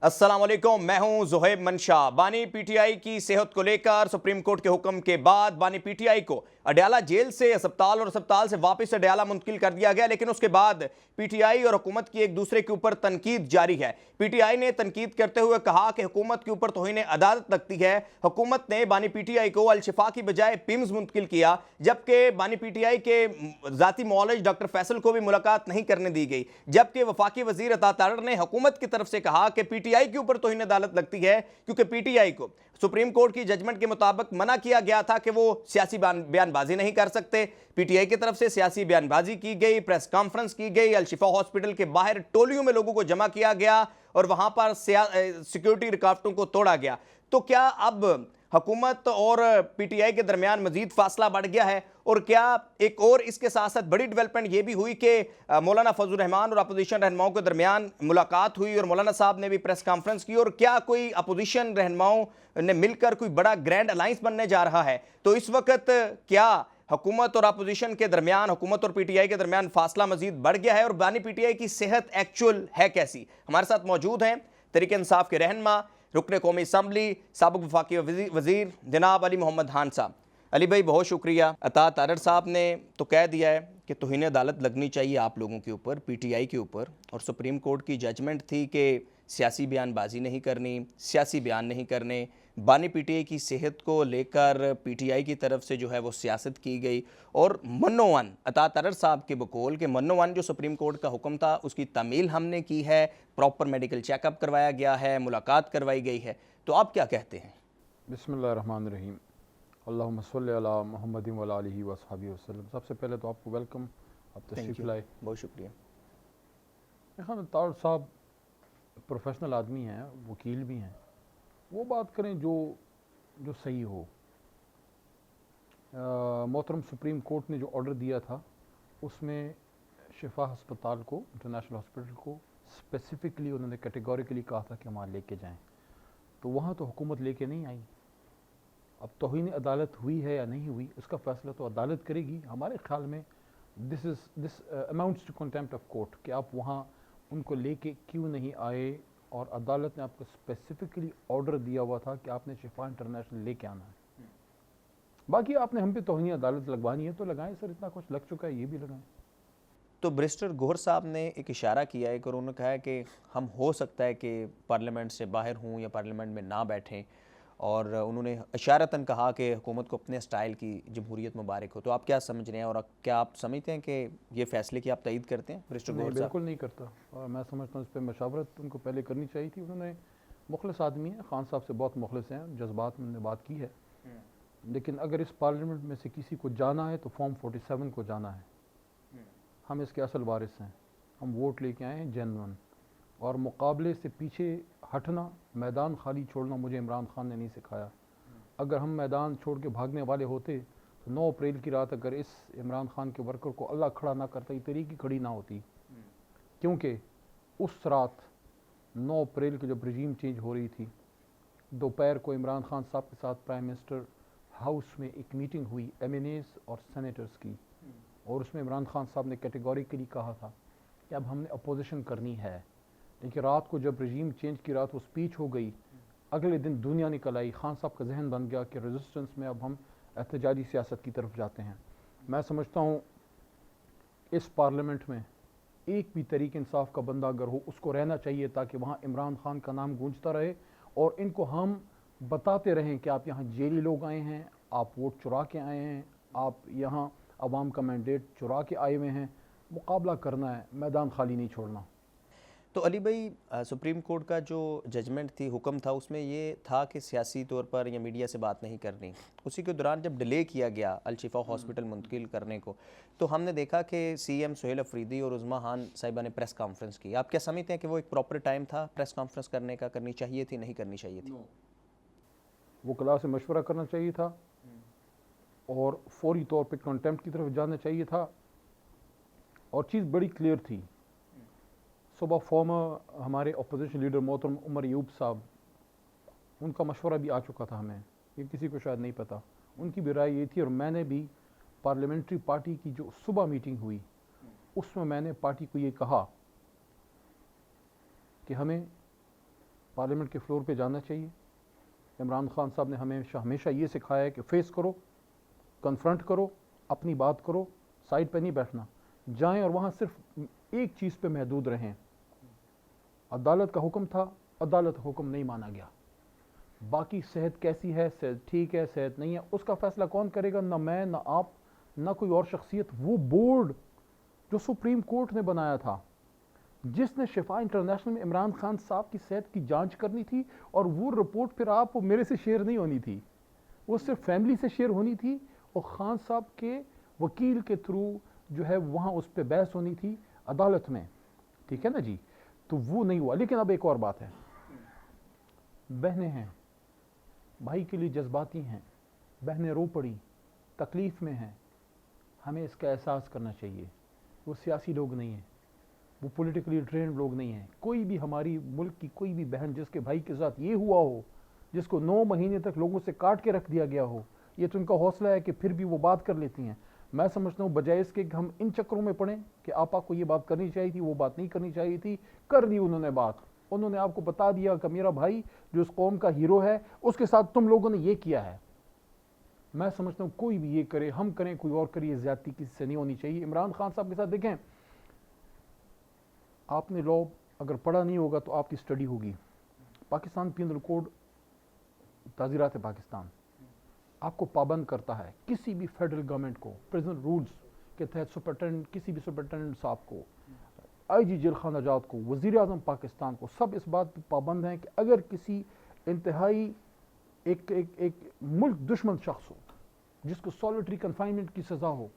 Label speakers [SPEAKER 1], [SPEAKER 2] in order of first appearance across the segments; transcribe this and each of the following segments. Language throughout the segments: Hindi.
[SPEAKER 1] अस्सलाम वालेकुम, मैं हूं ज़ुहैब मंशा। बानी पीटीआई की सेहत को लेकर सुप्रीम कोर्ट के हुक्म के बाद बानी पीटीआई को अडयाला जेल से अस्पताल और अस्पताल से वापस अडयाला मुंतकिल कर दिया गया, लेकिन उसके बाद पीटीआई और हुकूमत की एक दूसरे के ऊपर तनकीद जारी है। पीटीआई ने तनकीद करते हुए कहा कि हुकूमत के ऊपर तौहीन अदालत लगती है। हुकूमत ने बानी पीटीआई को अल-शिफा की बजाय पिम्स मुंतकिल किया, जबकि बानी पीटीआई के ज़ाती मौलज डॉक्टर फैसल को भी मुलाकात नहीं करने दी गई। जबकि वफाकी वजीर अता तारड़ ने हुकूमत की तरफ से कहा कि पीटीआई के ऊपर तौहीन अदालत लगती है, क्योंकि पीटीआई को सुप्रीम कोर्ट की जजमेंट के मुताबिक मना किया गया था कि वो सियासी बयानबाजी नहीं कर सकते। पीटीआई की तरफ से सियासी बयानबाजी की गई, प्रेस कॉन्फ्रेंस की गई, अल-शिफा हॉस्पिटल के बाहर टोलियों में लोगों को जमा किया गया और वहां पर सिक्योरिटी रुकावटों को तोड़ा गया। तो क्या अब हुकूमत और पीटीआई के दरमियान मजीद फासला बढ़ गया है? और क्या एक और इसके साथ साथ बड़ी डेवलपमेंट ये भी हुई कि मौलाना फजल रहमान और अपोजिशन रहनुमाओं के दरमियान मुलाकात हुई और मौलाना साहब ने भी प्रेस कॉन्फ्रेंस की, और क्या कोई अपोजिशन रहनुमाओं ने मिलकर कोई बड़ा ग्रैंड अलायंस बनने जा रहा है? तो इस वक्त क्या हुकूमत और अपोजिशन के दरमियान, हुकूमत और पीटीआई के दरमियान फासला मजीद बढ़ गया है? और बानी पीटीआई की सेहत एक्चुअल है कैसी? हमारे साथ मौजूद हैं तहरीक इंसाफ के रहनुमा, रुकन कौमी असम्बली, साबिक वफाकी वजीर जनाब अली मोहम्मद खान साहब। अली भाई, बहुत शुक्रिया। अता तारड़ साहब ने तो कह दिया है कि तौहीन अदालत लगनी चाहिए आप लोगों के ऊपर, पीटीआई के ऊपर, और सुप्रीम कोर्ट की जजमेंट थी कि सियासी बयानबाजी नहीं करनी, सियासी बयान नहीं करने। बानी पीटीआई की सेहत को लेकर पीटीआई की तरफ से जो है वो सियासत की गई, और मन्नोवन अता तारड़ साहब के बकौल के मन्नोवन जो सुप्रीम कोर्ट का हुक्म था उसकी तामील हमने की है, प्रॉपर मेडिकल चेकअप करवाया गया है, मुलाकात करवाई गई है। तो आप क्या कहते हैं?
[SPEAKER 2] बिस्मिल्लाहिर्रहमानिर्रहीम, अल्लाहुम्मा सल्लि अला मुहम्मदिन व अला आलिहि व अस्हाबिहि वसल्लम। सबसे पहले तो आपको वेलकम, आप तशरीफ़ लाए।
[SPEAKER 1] बहुत शुक्रिया।
[SPEAKER 2] खान तारड़ साहब प्रोफेशनल आदमी हैं, वकील भी हैं, वो बात करें जो जो सही हो। मोहतरम सुप्रीम कोर्ट ने जो ऑर्डर दिया था उसमें शिफा अस्पताल को, इंटरनेशनल हॉस्पिटल को स्पेसिफिकली उन्होंने कैटेगोरिकली कहा था कि हम वहाँ लेके जाएँ, तो वहाँ तो हुकूमत लेके नहीं आई। अब तौहीन अदालत हुई है या नहीं हुई उसका फैसला तो अदालत करेगी। हमारे ख्याल में this amounts to contempt of court कि आप वहाँ उनको लेके क्यों नहीं आए, और अदालत ने आपको स्पेसिफिकली ऑर्डर दिया हुआ था कि आपने शिफा इंटरनेशनल लेके आना है। बाकी आपने हम पे तौहीन अदालत लगवानी है तो लगाएं सर, इतना कुछ लग चुका है, ये भी लगाएं।
[SPEAKER 1] तो बैरिस्टर गौहर साहब ने एक इशारा किया है कि उन्होंने कहा है कि हम हो सकता है कि पार्लियामेंट से बाहर हों या पार्लियामेंट में ना बैठें, और उन्होंने इशारतन कहा कि हुकूमत को अपने स्टाइल की जमहूरियत मुबारक हो। तो आप क्या समझ रहे हैं, और क्या आप समझते हैं कि ये फैसले की आप तईद करते हैं बैरिस्टर
[SPEAKER 2] नहीं,
[SPEAKER 1] गौहर साहब?
[SPEAKER 2] बिल्कुल नहीं करता, और मैं समझता हूँ इस पर मशावरत उनको पहले करनी चाहिए थी। उन्होंने मुखलिस आदमी है, खान साहब से बहुत मुखलिस हैं, जज्बात में उन्होंने बात की है, लेकिन अगर इस पार्लियामेंट में से किसी को जाना है तो फॉर्म 47 को जाना है। हम इसके असल वारिस हैं, हम वोट लेके आए हैं जेन्युइन, और मुकाबले से पीछे हटना, मैदान खाली छोड़ना मुझे इमरान खान ने नहीं सिखाया। अगर हम मैदान छोड़ के भागने वाले होते तो 9 अप्रैल की रात अगर इस इमरान खान के वर्कर को अल्लाह खड़ा ना करता, ये तरीके खड़ी ना होती, क्योंकि उस रात 9 अप्रैल को जब रजीम चेंज हो रही थी, दोपहर को इमरान खान साहब के साथ प्राइम मिनिस्टर हाउस में एक मीटिंग हुई MNAs और सेनेटर्स की, और उसमें इमरान खान साहब ने कैटेगोरिकली कहा था कि अब हमने अपोजिशन करनी है। लेकिन रात को जब रजीम चेंज की रात वो स्पीच हो गई, अगले दिन दुनिया निकल आई, खान साहब का जहन बन गया कि रेजिस्टेंस में अब हम एहतजाजी सियासत की तरफ जाते हैं। मैं समझता हूँ इस पार्लियामेंट में एक भी तहरीक इंसाफ का बंदा अगर हो उसको रहना चाहिए, ताकि वहाँ इमरान खान का नाम गूंजता रहे, और इनको हम बताते रहें कि आप यहाँ जेली लोग आए हैं, आप वोट चुरा के आए हैं, आप यहाँ अवाम का मैंडेट चुरा के आए हुए हैं, मुकाबला करना है, मैदान खाली नहीं छोड़ना।
[SPEAKER 1] तो अली भाई, सुप्रीम कोर्ट का जो जजमेंट थी, हुक्म था, उसमें ये था कि सियासी तौर पर या मीडिया से बात नहीं करनी। उसी के दौरान जब डिले किया गया अल-शिफा हॉस्पिटल मुंतकिल करने को, तो हमने देखा कि CM सुहेल अफरीदी और उज़्मा खान साहिबा ने प्रेस कॉन्फ्रेंस की। आप क्या समझते हैं कि वो एक प्रॉपर टाइम था प्रेस कॉन्फ्रेंस करने का? करनी चाहिए थी, नहीं करनी चाहिए थी?
[SPEAKER 2] वो कला से मशवरा करना चाहिए था, और फौरी तौर पे कंटेम्प्ट की तरफ जाना चाहिए था, और चीज़ बड़ी क्लियर थी। सुबह फॉर्मर हमारे अपोजिशन लीडर मोहतरम उमर अयूब साहब, उनका मशवरा भी आ चुका था हमें, ये किसी को शायद नहीं पता, उनकी भी राय ये थी, और मैंने भी पार्लियामेंट्री पार्टी की जो सुबह मीटिंग हुई उसमें मैंने पार्टी को ये कहा कि हमें पार्लियामेंट के फ्लोर पे जाना चाहिए। इमरान खान साहब ने हमेशा ये सिखाया है कि फेस करो, कन्फ्रंट करो, अपनी बात करो, साइड पे नहीं बैठना। जाएं और वहाँ सिर्फ एक चीज़ पे महदूद रहें। अदालत का हुक्म था, अदालत का हुक्म नहीं माना गया। बाकी सेहत कैसी है, सेहत ठीक है, सेहत नहीं है, उसका फैसला कौन करेगा? ना मैं, ना आप, ना कोई और शख्सियत। वो बोर्ड जो सुप्रीम कोर्ट ने बनाया था, जिसने शिफा इंटरनेशनल में इमरान खान साहब की सेहत की जांच करनी थी, और वो रिपोर्ट फिर आप मेरे से शेयर नहीं होनी थी, वो सिर्फ फैमिली से शेयर होनी थी और खान साहब के वकील के थ्रू जो है वहाँ उस पर बहस होनी थी अदालत में। ठीक है ना जी? तो वो नहीं हुआ। लेकिन अब एक और बात है, बहनें हैं, भाई के लिए जज्बाती हैं, बहनें रो पड़ी, तकलीफ़ में हैं, हमें इसका एहसास करना चाहिए। वो सियासी लोग नहीं हैं, वो पॉलिटिकली ट्रेंड लोग नहीं हैं। कोई भी हमारी मुल्क की कोई भी बहन जिसके भाई के साथ ये हुआ हो, जिसको 9 महीने तक लोगों से काट के रख दिया गया हो, ये तो उनका हौसला है कि फिर भी वो बात कर लेती हैं। मैं समझता हूँ बजाय इसके कि हम इन चक्करों में पड़ें कि आपा को ये बात करनी चाहिए थी, वो बात नहीं करनी चाहिए थी, कर दी उन्होंने बात। उन्होंने आपको बता दिया कि मेरा भाई जो इस कौम का हीरो है, उसके साथ तुम लोगों ने ये किया है। मैं समझता हूँ कोई भी ये करे, हम करें, कोई और करे, ये ज्यादती किसी से नहीं होनी चाहिए। इमरान खान साहब के साथ देखें, आपने लॉ अगर पढ़ा नहीं होगा तो आपकी स्टडी होगी। पाकिस्तान पिनल कोड, ताज़ीरात पाकिस्तान आपको पाबंद करता है किसी भी फेडरल गवर्नमेंट को प्रिजन रूल्स के तहत सुपरिटेंडेंट, किसी भी सुपरिटेंडेंट साहब को, आईजी जेल खाना आजाद को, वज़ीर आज़म पाकिस्तान को, सब इस बात पर पाबंद हैं कि अगर किसी इंतहाई एक मुल्क दुश्मन शख्स हो जिसको सॉलिटरी कन्फाइनमेंट की सज़ा हो,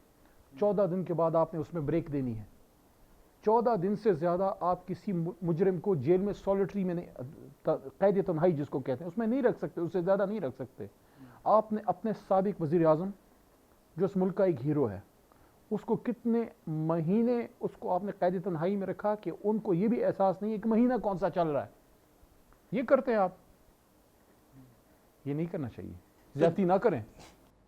[SPEAKER 2] 14 दिन के बाद आपने उसमें ब्रेक देनी है। 14 दिन से ज़्यादा आप किसी मुजरिम को जेल में सॉलिटरी में नहीं, कैद तन्हाई जिसको कहते हैं, उसमें नहीं रख सकते, उससे ज़्यादा नहीं रख सकते। आपने अपने साबिक वज़ीर आज़म जो इस मुल्क का एक हीरो है, उसको कितने महीने उसको आपने कैद तन्हाई में रखा कि उनको ये भी एहसास नहीं है कि महीना कौन सा चल रहा है। ये करते हैं आप, ये नहीं करना चाहिए, ज़्यादती ना करें।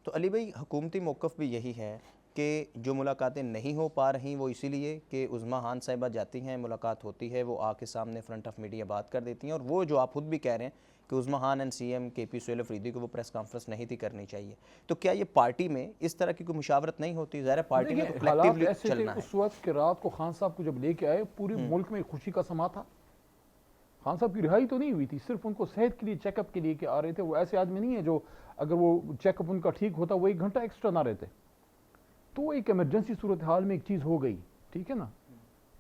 [SPEAKER 1] तो अली भाई, हुकूमती मौक़िफ़ भी यही है कि जो मुलाकातें नहीं हो पा रही वो इसीलिए कि उज़्मा खान साहिबा जाती हैं, मुलाकात होती है, वो आके सामने फ्रंट ऑफ मीडिया बात कर देती हैं, और वो जो आप खुद भी कह रहे हैं कि Uzma Khan and CM KP Suhail Afridi को वो प्रेस कॉन्फ्रेंस नहीं थी करनी चाहिए। तो क्या ये पार्टी में इस तरह की कोई मुशावरत नहीं होती? ज़ाहिर है पार्टी में तो कलेक्टिवली चलना है।
[SPEAKER 2] उस वक्त के रात को खान साहब को जब लेके आए, पूरे मुल्क में खुशी का समा था। खान साहब की रिहाई तो नहीं हुई थी, सिर्फ उनको सेहत के लिए, चेकअप के लिए के आ रहे थे। वो ऐसे आदमी नहीं है जो अगर वो चेकअप उनका ठीक होता वो 1 घंटा एक्स्ट्रा ना रहते। तो एक इमरजेंसी सूरत हाल में एक चीज़ हो गई, ठीक है ना,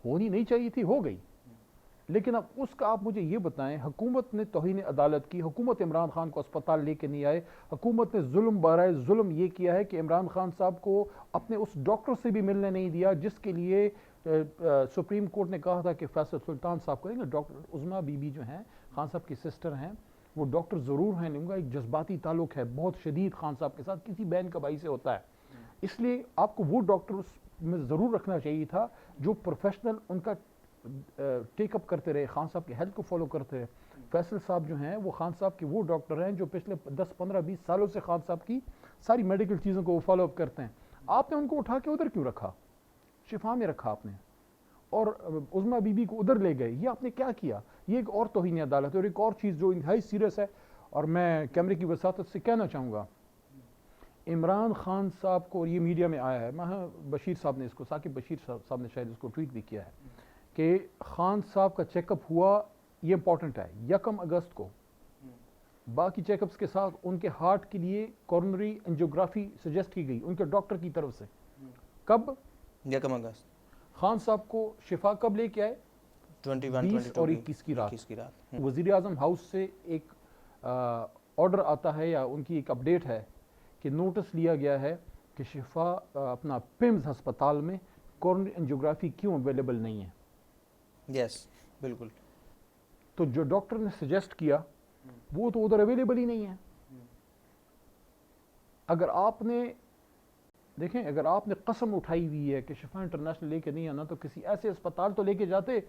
[SPEAKER 2] होनी नहीं चाहिए थी, हो गई। लेकिन अब उसका आप मुझे ये बताएं, हुकूमत ने तौहीन अदालत की, हुकूमत इमरान खान को अस्पताल लेके नहीं आए, हुकूमत ने जुल्म बराए जुल्म ये किया है कि इमरान खान साहब को अपने उस डॉक्टर से भी मिलने नहीं दिया जिसके लिए सुप्रीम कोर्ट ने कहा था कि फैसल सुल्तान साहब करेंगे। डॉक्टर उज़्मा बीबी जो हैं, खान साहब की सिस्टर हैं, वो डॉक्टर ज़रूर हैं, उनका एक जज्बाती ताल्लुक है बहुत शदीद खान साहब के साथ, किसी बहन का भाई से होता है। इसलिए आपको वो डॉक्टर उसमें ज़रूर रखना चाहिए था जो प्रोफेशनल उनका टेकअप करते रहे, खान साहब की हेल्थ को फॉलो करते रहे। फैसल साहब जो हैं वो खान साहब के वो डॉक्टर हैं जो पिछले 10, 15, 20 सालों से खान साहब की सारी मेडिकल चीज़ों को वो फॉलो अप करते हैं। आपने उनको उठा के उधर क्यों रखा? शिफा में रखा आपने, और उज़्मा बीबी को उधर ले गए। ये आपने क्या किया? ये एक और तौहीन अदालत है। और एक और चीज़ जो इंतहाई सीरियस है, और मैं कैमरे की वसातत से कहना चाहूँगा, इमरान खान साहब को, ये मीडिया में आया है, बशीर साहब ने इसको, साकिब बशीर साहब ने शायद इसको ट्वीट भी किया है कि खान साहब का चेकअप हुआ, ये इंपॉर्टेंट है, 1 अगस्त को। बाकी चेकअप्स के साथ उनके हार्ट के लिए कॉर्नरी एंजियोग्राफी सजेस्ट की गई उनके डॉक्टर की तरफ से। कब?
[SPEAKER 1] 1 अगस्त।
[SPEAKER 2] खान साहब को शिफा कब लेके आए?
[SPEAKER 1] 20
[SPEAKER 2] और 21 की रात। वज़ीर आज़म हाउस से एक ऑर्डर आता है या उनकी एक अपडेट है कि नोटिस लिया गया है कि शिफा अपना पिम्स अस्पताल में कॉर्नरी एंजियोग्राफी क्यों अवेलेबल नहीं है।
[SPEAKER 1] यस, बिल्कुल।
[SPEAKER 2] तो जो डॉक्टर ने सजेस्ट किया वो तो उधर अवेलेबल ही नहीं है। अगर आपने देखें, अगर आपने कसम उठाई हुई है कि शिफा इंटरनेशनल लेके नहीं आना, तो किसी ऐसे अस्पताल तो लेके जाते।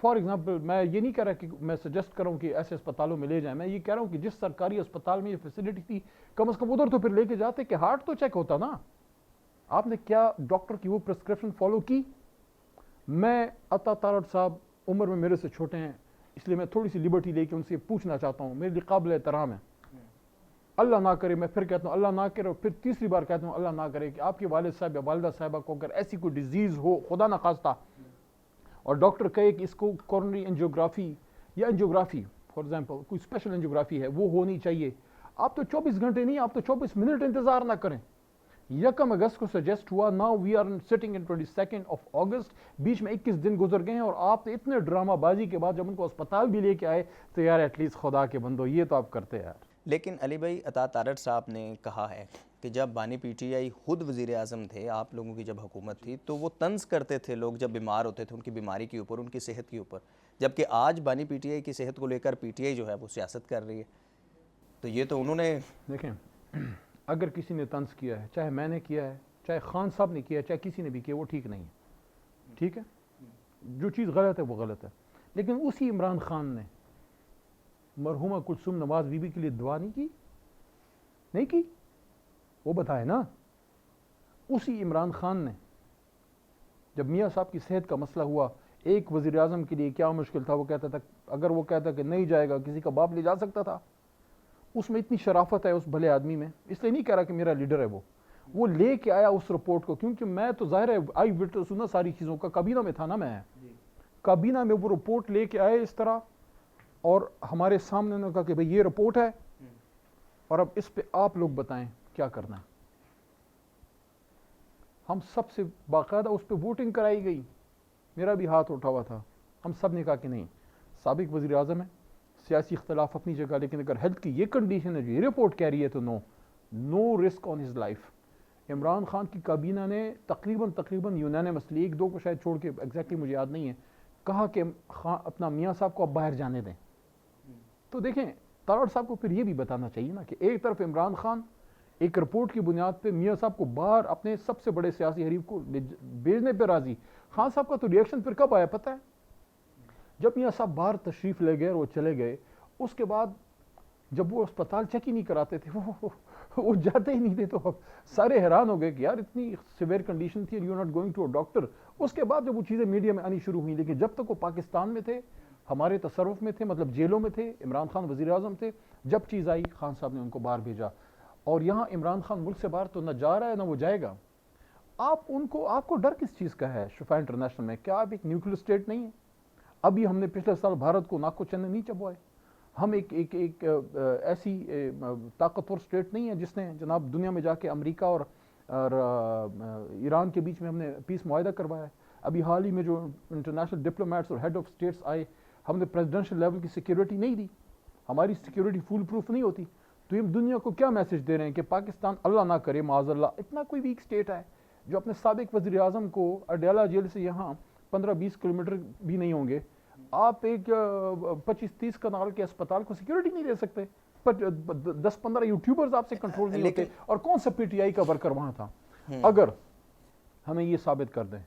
[SPEAKER 2] फॉर एग्जांपल, मैं ये नहीं कह रहा कि मैं सजेस्ट कर रहा हूँ कि ऐसे अस्पतालों में ले जाएं, मैं ये कह रहा हूँ कि जिस सरकारी अस्पताल में ये फैसिलिटी थी, कम से कम उधर तो फिर लेके जाते कि हार्ट तो चेक होता ना। आपने क्या डॉक्टर की वो प्रिस्क्रिप्शन फॉलो की? मैं अता तारड़ साहब उम्र में मेरे से छोटे हैं, इसलिए मैं थोड़ी सी लिबर्टी लेके उनसे पूछना चाहता हूँ, मेरे लिए काबिल एहतराम है, अल्लाह ना करे, मैं फिर कहता हूँ अल्लाह ना करे, और फिर तीसरी बार कहता हूँ अल्लाह ना करे कि आपके वालिद साहब या वालिदा साहिबा को अगर ऐसी कोई डिजीज़ हो, खुदा ना खास्ता, और डॉक्टर कहे कि इसको कोरोनरी एंजियोग्राफी या एंजियोग्राफी फॉर एग्जांपल कोई स्पेशल एंजियोग्राफी है वो होनी चाहिए, आप तो 24 घंटे नहीं, आप तो 24 मिनट इंतजार ना करें। 1 अगस्त को सजेस्ट हुआ, now we are sitting in 22 August, बीच में 21 दिन गुजर गए हैं, और आप इतने ड्रामाबाजी के बाद जब उनको अस्पताल भी लेके आए तो यार एटलीस्ट खुदा के बंदो ये तो आप करते यार।
[SPEAKER 1] लेकिन अली भाई, अता तारड़ साहब ने कहा है कि जब बानी पीटीआई खुद वज़ीर आज़म थे, आप लोगों की जब हुकूमत थी, तो वो तंज करते थे लोग जब बीमार होते थे उनकी बीमारी के ऊपर, उनकी सेहत के ऊपर, जबकि आज बानी पीटीआई की सेहत को लेकर पीटीआई जो है वो सियासत कर रही है। तो ये तो उन्होंने
[SPEAKER 2] देखें, अगर किसी ने तंज किया है, चाहे मैंने किया है, चाहे खान साहब ने किया है, चाहे किसी ने भी किया, वो ठीक नहीं है, ठीक है, जो चीज़ गलत है वो गलत है। लेकिन उसी इमरान खान ने मरहुमा कुलसुम नवाज बीबी के लिए दुआ नहीं की, वो बताए ना। उसी इमरान खान ने जब मियाँ साहब की सेहत का मसला हुआ, एक वज़ीर आज़म के लिए क्या मुश्किल था, वो कहता था अगर वो कहता कि नहीं जाएगा किसी का बाप ले जा सकता था। उसमें इतनी शराफत है उस भले आदमी में, इसलिए नहीं कह रहा कि मेरा लीडर है वो ले के आया उस रिपोर्ट को, क्योंकि मैं तो जाहिर है आई विटनेस सुना सारी चीज़ों का, काबीना में था ना मैं, काबीना में वो रिपोर्ट ले के आए इस तरह, और हमारे सामने उन्होंने कहा कि भाई ये रिपोर्ट है और अब इस पे आप लोग बताएं क्या करना है। हम सब से बाकायदा उस पर वोटिंग कराई गई, मेरा भी हाथ उठा हुआ था, हम सब ने कहा कि नहीं, साबिक वज़ीर आज़म है, सियासी इख्तलाफ अपनी जगह, लेकिन अगर हेल्थ की ये कंडीशन है जो ये रिपोर्ट कह रही है तो no risk on his life. Imran Khan की काबीना ने तकरीबन यूनानिमसली, 1-2 को शायद छोड़ के, एग्जैक्टली मुझे याद नहीं है, कहा कि अपना मियाँ साहब को अब बाहर जाने दें। तो देखें, तारड़ साहब को फिर ये भी बताना चाहिए ना कि एक तरफ इमरान खान एक रिपोर्ट की बुनियाद पे मियाँ साहब को बाहर अपने सबसे बड़े सियासी हरीफ को भेजने पे राजी। खान साहब का तो रिएक्शन फिर कब आया पता है, जब मियाँ साहब बाहर तशरीफ़ ले गए और वो चले गए, उसके बाद जब वो अस्पताल चेक ही नहीं कराते थे, वो जाते ही नहीं थे, तो अब सारे हैरान हो गए कि यार इतनी सिवियर कंडीशन थी, you are not going to a doctor. उसके बाद जब वो चीज़ें मीडिया में आनी शुरू हुई, लेकिन जब तक वो पाकिस्तान में थे, हमारे तसर्रुफ में थे, मतलब जेलों में थे, इमरान खान वज़ीर आज़म थे, जब चीज़ आई खान साहब ने उनको बाहर भेजा। और यहाँ इमरान खान मुल्क से बाहर तो न जा रहा है ना वो जाएगा। आपको डर किस चीज़ का है? शिफा इंटरनेशनल में क्या आप एक न्यूक्लियर स्टेट नहीं है? अभी हमने पिछले साल भारत को नाक को चने नहीं चबवाए। हम एक ऐसी ताकतवर स्टेट नहीं है जिसने जनाब दुनिया में जाके अमेरिका और ईरान के बीच में हमने पीस मुआहदा करवाया है। अभी हाल ही में जो इंटरनेशनल डिप्लोमेट्स और हेड ऑफ स्टेट्स आए, हमने प्रेसिडेंशियल लेवल की सिक्योरिटी नहीं दी, हमारी सिक्योरिटी फुल प्रूफ नहीं होती। तो हम दुनिया को क्या मैसेज दे रहे हैं कि पाकिस्तान अल्लाह ना करे माज़अल्लाह इतना कोई वीक स्टेट है जो अपने साबिक वज़ीर आज़म को अडयाला जेल से यहाँ 15-20 किलोमीटर भी नहीं होंगे, आप एक 25-30 कनाल के अस्पताल को सिक्योरिटी नहीं दे सकते, पर 10-15 यूट्यूबर्स आपसे कंट्रोल नहीं होते। और कौन सा पीटीआई का वर्कर वहाँ था? अगर हमें ये साबित कर दें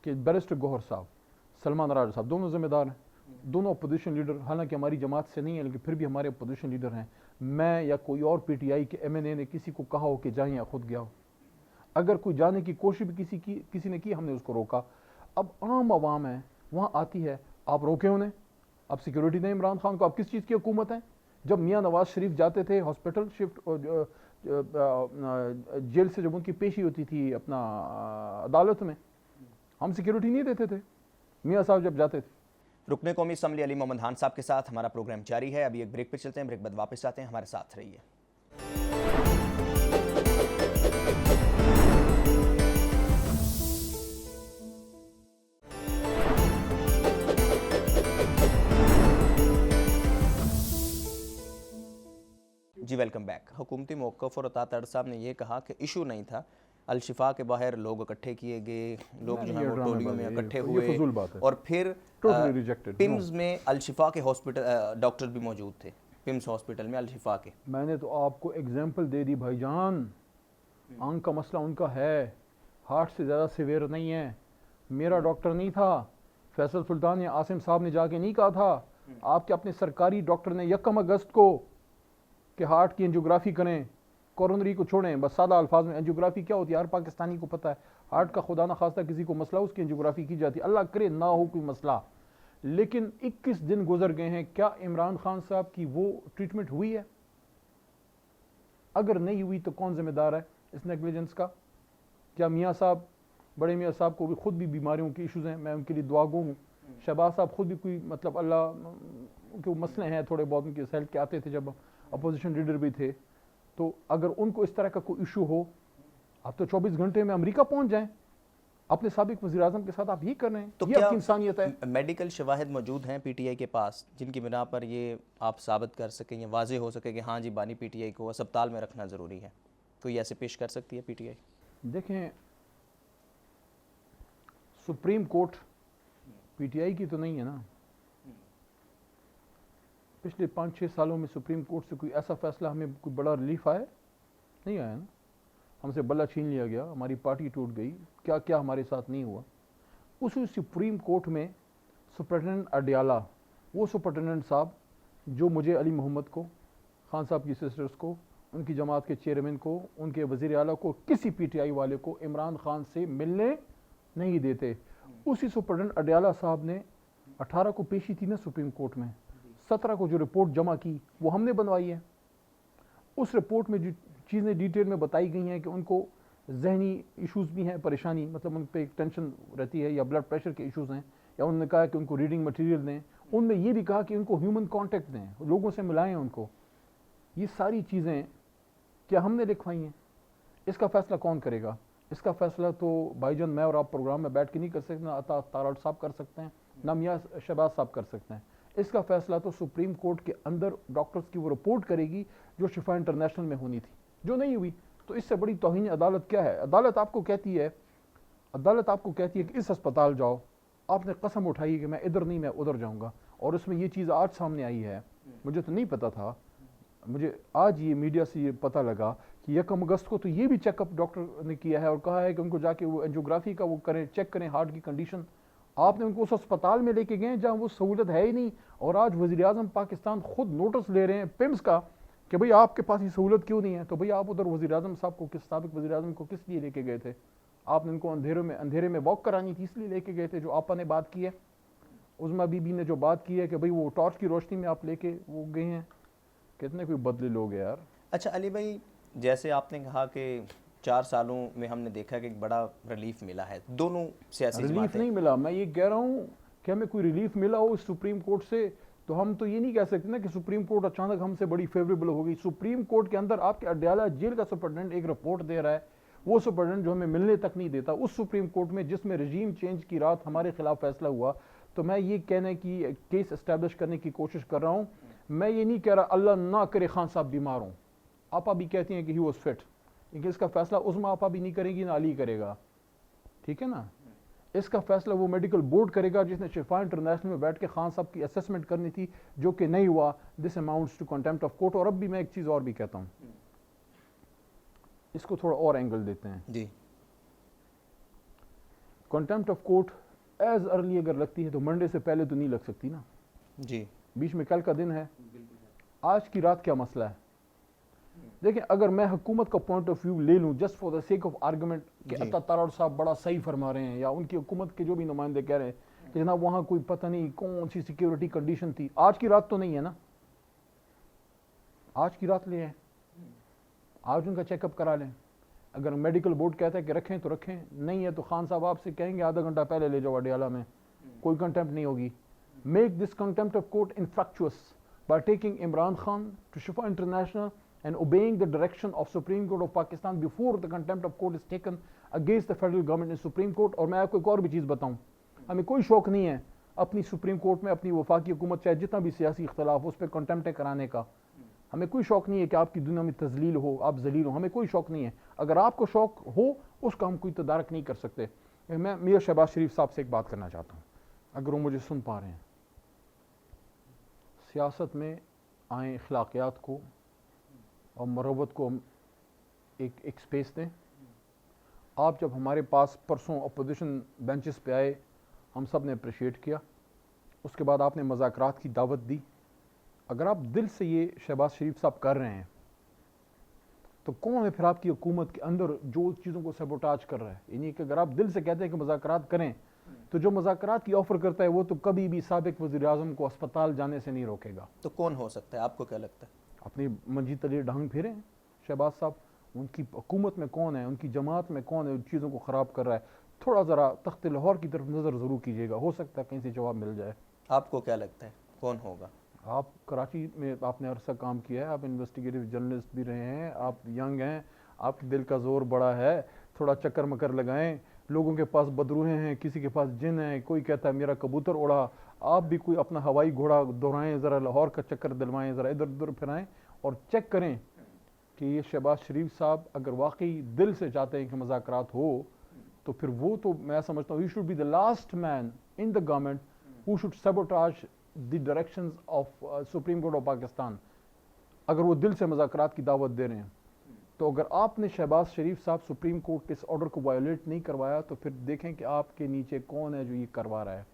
[SPEAKER 2] कि बैरिस्टर गौहर साहब, सलमान राजा साहब दोनों जिम्मेदार हैं, दोनों अपोजिशन लीडर, हालांकि हमारी जमात से नहीं है लेकिन फिर भी हमारे अपोजिशन लीडर हैं, मैं या कोई और पीटीआई के एमएनए ने किसी को कहा हो कि जाए या खुद गया हो, अगर कोई जाने की कोशिश भी किसी ने की, हमने उसको रोका। अब आम आवाम है वहाँ आती है, आप रोके उन्हें, आप सिक्योरिटी दें इमरान खान को, आप किस चीज़ की हुकूमत है? जब मियाँ नवाज शरीफ जाते थे हॉस्पिटल शिफ्ट, जेल से जब उनकी पेशी होती थी अपना अदालत में, हम सिक्योरिटी नहीं देते थे मियाँ साहब जब जाते थे।
[SPEAKER 1] रुकने कौमी असम्बली अली मोहम्मद खान साहब के साथ हमारा प्रोग्राम जारी है। अभी एक ब्रेक पे चलते हैं, ब्रेक बाद वापस आते हैं, हमारे साथ रहिए। जी वेलकम बैक। हुकूमती मौक़िफ़ और अता तारड़ साहब ने यह कहा कि इशू नहीं था, अल-शिफा के बाहर लोग इकट्ठे किए गए, लोग जो हैं वो टोलियों में इकट्ठे हुए, और फिर पिम्स में अल-शिफा के हॉस्पिटल डॉक्टर भी मौजूद थे, पिम्स हॉस्पिटल में अल-शिफा के।
[SPEAKER 2] मैंने तो आपको एग्जांपल दे दी भाईजान, आंख का मसला उनका है, हार्ट से ज़्यादा सीवियर नहीं है, मेरा डॉक्टर नहीं था, फैसल सुल्तान या आसिम साहब ने जाके नहीं कहा था, आपके अपने सरकारी डॉक्टर ने 1 अगस्त को कि हार्ट की एंजियोग्राफी करें, कोरोनरी को छोड़ें, बस सादा अल्फाज में एंजियोग्राफी क्या होती है हर पाकिस्तानी को पता है। हार्ट का खुदा ना खास्ता किसी को मसला, उसकी एंजियोग्राफी की जाती है, अल्लाह करे ना हो कोई मसला, लेकिन 21 दिन गुजर गए हैं, क्या इमरान खान साहब की वो ट्रीटमेंट हुई है? अगर नहीं हुई तो कौन जिम्मेदार है इस नेग्लिजेंस का? क्या मियाँ साहब, बड़े मियाँ साहब को भी खुद भी बीमारियों के इश्यूज़ हैं, मैं उनके लिए दुआगो हूँ। शहबाज साहब खुद भी कोई मतलब अल्लाह के मसले हैं थोड़े बहुत, उनके हेल्थ के आते थे जब अपोजिशन लीडर भी थे। तो अगर उनको इस तरह का कोई इशू हो, आप तो 24 घंटे में अमेरिका पहुंच जाएं, अपने साबिक वज़ीर-ए-आज़म के साथ आप ये कर रहे हैं।
[SPEAKER 1] तो
[SPEAKER 2] ये
[SPEAKER 1] क्या
[SPEAKER 2] आपकी इंसानियत है?
[SPEAKER 1] मेडिकल शवाहिद मौजूद हैं पीटीआई के पास जिनकी बिना पर ये आप साबित कर सकें या वाज़ेह हो सके कि हाँ जी बानी पीटीआई को अस्पताल में रखना ज़रूरी है? कोई ऐसे पेश कर सकती है पीटीआई?
[SPEAKER 2] देखें, सुप्रीम कोर्ट पीटीआई की तो नहीं है ना। पिछले 5-6 सालों में सुप्रीम कोर्ट से कोई ऐसा फैसला हमें कोई बड़ा रिलीफ आया नहीं आया ना। हमसे बल्ला छीन लिया गया, हमारी पार्टी टूट गई, क्या क्या हमारे साथ नहीं हुआ। उसी सुप्रीम कोर्ट में सुपरिटेंडेंट अडयाला, वो सुपरिटेंडेंट साहब जो मुझे अली मोहम्मद को, खान साहब की सिस्टर्स को, उनकी जमात के चेयरमैन को, उनके वज़ीर आला को, किसी पीटीआई वाले को इमरान खान से मिलने नहीं देते। उसी सुपरिटेंडेंट अडयाला साहब ने 18 को पेशी थी ना सुप्रीम कोर्ट में, 17 को जो रिपोर्ट जमा की वो हमने बनवाई है। उस रिपोर्ट में जो चीज़ें डिटेल में बताई गई हैं कि उनको जहनी इश्यूज़ भी हैं, परेशानी मतलब उन पर एक टेंशन रहती है या ब्लड प्रेशर के इश्यूज़ हैं, या उन्होंने कहा कि उनको रीडिंग मटेरियल दें, उनमें ये भी कहा कि उनको ह्यूमन कांटेक्ट दें, लोगों से मिलाएं उनको। ये सारी चीज़ें क्या हमने लिखवाई हैं? इसका फ़ैसला कौन करेगा? इसका फ़ैसला तो भाईजान मैं और आप प्रोग्राम में बैठ के नहीं कर सकते, ना अता तारड़ साहब कर सकते हैं, ना मियाँ शहबाज साहब कर सकते हैं। इसका फ़ैसला तो सुप्रीम कोर्ट के अंदर डॉक्टर्स की वो रिपोर्ट करेगी जो शिफा इंटरनेशनल में होनी थी, जो नहीं हुई। तो इससे बड़ी तौहीन अदालत क्या है? अदालत आपको कहती है कि इस अस्पताल जाओ, आपने कसम उठाई है कि मैं इधर नहीं मैं उधर जाऊंगा, और उसमें ये चीज़ आज सामने आई है। मुझे तो नहीं पता था, मुझे आज ये मीडिया से ये पता लगा कि 1 अगस्त को तो ये भी चेकअप डॉक्टर ने किया है और कहा है कि उनको जाके वो एंजियोग्राफी का वो करें, चेक करें हार्ट की कंडीशन। आपने उनको उस अस्पताल में लेके गए जहाँ वो सहूलत है ही नहीं, और आज वज़ीर-ए-आज़म पाकिस्तान खुद नोटिस ले रहे हैं पिम्स का कि भाई आपके पास ये सहूलत क्यों नहीं है। तो भाई आप उधर वज़ीर-ए-आज़म साहब को, किस साबिक वज़ीर-ए-आज़म को किस लिए लेके गए थे? आपने उनको अंधेरे में वॉक करानी थी, इसलिए लेके गए थे। जो आपा ने बात की है, उज़मा बीबी ने जो बात की है कि भाई वो टॉर्च की रोशनी में आप लेके वो गए हैं, कितने कोई बदले लोग हैं यार।
[SPEAKER 1] अच्छा अली भाई, जैसे आपने कहा कि 4 सालों में हमने देखा कि एक बड़ा रिलीफ मिला है, दोनों सियासी
[SPEAKER 2] रिलीफ
[SPEAKER 1] जमातें।
[SPEAKER 2] नहीं मिला, मैं ये कह रहा हूँ कि हमें कोई रिलीफ मिला हो सुप्रीम कोर्ट से, तो हम तो ये नहीं कह सकते ना कि सुप्रीम कोर्ट अचानक हमसे बड़ी फेवरेबल हो गई। सुप्रीम कोर्ट के अंदर आपके अडयाला जेल का सुपरिटेंडेंट एक रिपोर्ट दे रहा है, वो सुपरिटेंडेंट जो हमें मिलने तक नहीं देता। उस सुप्रीम कोर्ट में जिसमें रजीम चेंज की रात हमारे खिलाफ फैसला हुआ, तो मैं ये कहने की केस एस्टेब्लिश करने की कोशिश कर रहा हूँ। मैं ये नहीं कह रहा अल्लाह ना करे खान साहब बीमार हों, आपा भी कहती हैं कि ही वॉज फिट, लेकिन इसका फैसला उस्मा आपा भी नहीं करेगी ना अली करेगा, ठीक है ना। इसका फैसला वो मेडिकल बोर्ड करेगा जिसने शिफा इंटरनेशनल में बैठ के खान साहब की असेसमेंट करनी थी, जो कि नहीं हुआ। This amounts to contempt of court. और अब भी मैं एक चीज़ और भी कहता हूँ, इसको थोड़ा और एंगल देते हैं
[SPEAKER 1] जी।
[SPEAKER 2] Contempt of court as early अगर लगती है तो मंडे से पहले तो नहीं लग सकती ना
[SPEAKER 1] जी।
[SPEAKER 2] बीच में कल का दिन है, आज की रात क्या मसला है। देखिए, अगर मैं हुकूमत का पॉइंट ऑफ व्यू ले लूँ just for the sake of argument कि अता तारड़ साहब बड़ा सही फरमा रहे हैं, या उनकी हुकूमत के जो भी नुमाइंदे कह रहे हैं कि जनाब वहाँ कोई पता नहीं कौन सी सिक्योरिटी कंडीशन थी, आज की रात तो नहीं है ना, आज की रात ले आए, आज उनका चेकअप करा लें। अगर मेडिकल बोर्ड कहता है कि रखें तो रखें, नहीं है तो खान साहब आपसे कहेंगे आधा घंटा पहले ले जाओ अडयाला में, कोई कंटेम्प्ट नहीं होगी। Make this contempt of court infructuous by taking Imran Khan to Shifa International and obeying the direction of Supreme Court of Pakistan before the contempt of court is taken against the federal government in Supreme Court। और मैं आपको एक और भी चीज़ बताऊं, हमें कोई शौक नहीं है अपनी सुप्रीम कोर्ट में अपनी वफाकी हुकूमत चाहे जितना भी सियासी इख्तलाफ उस पर कंटेम्प्ट कराने का। हमें कोई शौक नहीं है कि आपकी दुनिया में तजलील हो, आप जलील हो, हमें कोई शौक नहीं है। अगर आपको शौक हो उसका हम कोई तदारक नहीं कर सकते। मैं मियाँ शहबाज शरीफ साहब से एक बात करना चाहता हूँ, अगर वो मुझे सुन पा रहे हैं। सियासत में आए अखलाकियात को और मरवत को हम एक स्पेस दें। आप जब हमारे पास परसों अपोजिशन बेंचेस पे आए, हम सब ने अप्रिशिएट किया, उसके बाद आपने मज़ाकरात की दावत दी। अगर आप दिल से ये शहबाज शरीफ साहब कर रहे हैं तो कौन है फिर आपकी हुकूमत के अंदर जो चीज़ों को सबोटाज कर रहा है? यानी कि अगर आप दिल से कहते हैं कि मज़ाकरात करें तो जो मुज़ाकरात की ऑफ़र करता है वो तो कभी भी साबिक वज़ीर-ए-आज़म को अस्पताल जाने से नहीं रोकेगा।
[SPEAKER 1] तो कौन हो सकता है, आपको क्या लगता है?
[SPEAKER 2] अपनी मंजी तले ढंग फिरें शहबाज साहब, उनकी हुकूमत में कौन है, उनकी जमात में कौन है उन चीज़ों को ख़राब कर रहा है, थोड़ा ज़रा तख्त लाहौर की तरफ नज़र ज़रूर कीजिएगा, हो सकता है कहीं से जवाब मिल जाए।
[SPEAKER 1] आपको क्या लगता है कौन होगा?
[SPEAKER 2] आप कराची में आपने अरसा काम किया है, आप इन्वेस्टिगेटिव जर्नलिस्ट भी रहे हैं, आप यंग हैं, आपके दिल का जोर बड़ा है, थोड़ा चक्कर मकर लगाएं। लोगों के पास बदरूहें हैं, किसी के पास जिन है, कोई कहता है मेरा कबूतर उड़ा, आप भी कोई अपना हवाई घोड़ा दोहराएं, ज़रा लाहौर का चक्कर दिलवाएं, ज़रा इधर उधर फिराएं और चेक करें कि ये शहबाज शरीफ साहब अगर वाकई दिल से चाहते हैं कि मुज़ाकरात हो, तो फिर वो तो मैं समझता हूँ he should be the last man in the government who should sabotage the directions of supreme court of Pakistan. अगर वो दिल से मुज़ाकरात की दावत दे रहे हैं, तो अगर आपने शहबाज शरीफ साहब सुप्रीम कोर्ट के इस ऑर्डर को वायोलेट नहीं करवाया, तो फिर देखें कि आपके नीचे कौन है जो ये करवा रहा है।